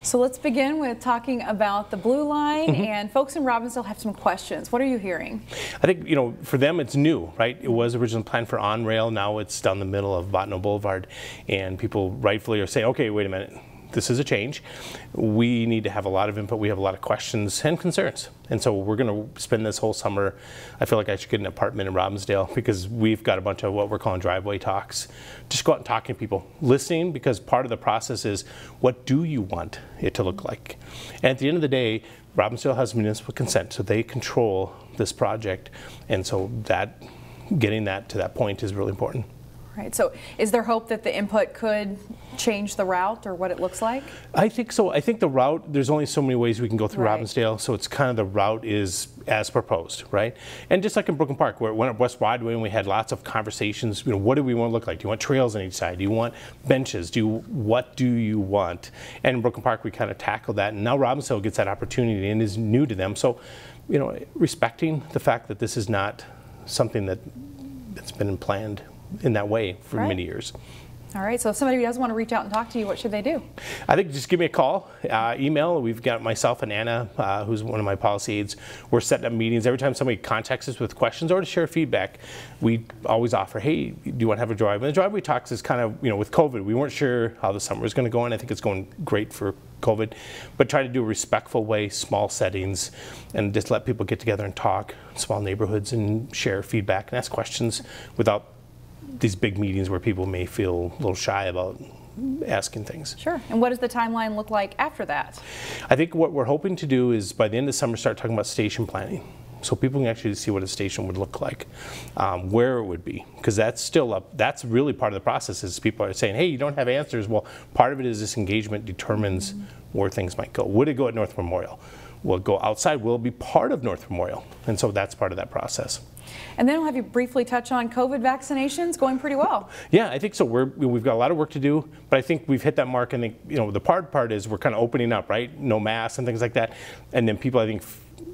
So let's begin with talking about the Blue Line, and folks in Robbinsdale have some questions. What are you hearing? I think, for them it's new, right? It was originally planned for on-rail, now it's down the middle of Botno Boulevard, and people rightfully are saying, okay, wait a minute, this is a change. We need to have a lot of input, we have a lot of questions and concerns. And so we're going to spend this whole summer, I feel like I should get an apartment in Robbinsdale because we've got a bunch of what we're calling driveway talks. Just go out and talking to people, listening, because part of the process is, what do you want it to look like? And at the end of the day, Robbinsdale has municipal consent, so they control this project. And so getting that to that point is really important. Right. So is there hope that the input could change the route or what it looks like? I think so. I think the route, there's only so many ways we can go through Right. Robbinsdale, so it's kind of the route is as proposed, right? And just like in Brooklyn Park, where it went up West Broadway and we had lots of conversations, what do we want to look like? Do you want trails on each side? Do you want benches? What do you want? And in Brooklyn Park, we kind of tackled that, and now Robbinsdale gets that opportunity and is new to them. So, respecting the fact that this is not something that's been planned in that way for many years. All right, so if somebody does want to reach out and talk to you, what should they do? I think just give me a call, email. We've got myself and Anna, who's one of my policy aides. We're setting up meetings. Every time somebody contacts us with questions or to share feedback, we always offer, hey, do you want to have a drive? And the driveway talks is kind of, with COVID, we weren't sure how the summer was going to go, and I think it's going great for COVID, but try to do a respectful way, small settings, and just let people get together and talk, small neighborhoods, and share feedback and ask questions without these big meetings where people may feel a little shy about asking things. Sure. And what does the timeline look like after that? I think what we're hoping to do is by the end of the summer start talking about station planning. So people can actually see what a station would look like, where it would be, because that's still up. That's really part of the process is people are saying, hey, you don't have answers. Well, part of it is this engagement determines where things might go. Would it go at North Memorial? Will it go outside? Will it be part of North Memorial? And so that's part of that process. And then we'll have you briefly touch on COVID vaccinations going pretty well. Yeah, I think so. We've got a lot of work to do, but I think we've hit that mark. And the part is we're kind of opening up, right? No masks and things like that. And then people, I think,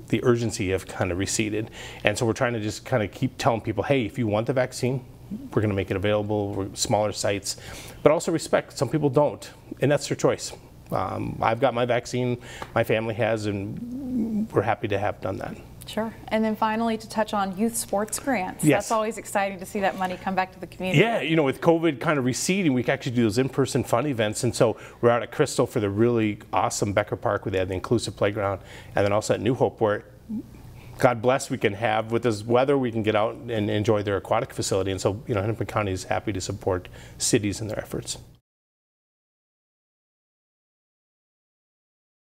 the urgency have kind of receded. And so we're trying to just kind of keep telling people, hey, if you want the vaccine, we're going to make it available, smaller sites, but also respect. Some people don't, and that's their choice. I've got my vaccine, my family has, and we're happy to have done that. Sure. And then finally, to touch on youth sports grants. Yes. That's always exciting to see that money come back to the community. Yeah, with COVID kind of receding, we can actually do those in-person fun events. And so we're out at Crystal for the really awesome Becker Park where they have the inclusive playground. And then also at New Hope where, God bless, we can have, with this weather, we can get out and enjoy their aquatic facility. And so, Hennepin County is happy to support cities in their efforts.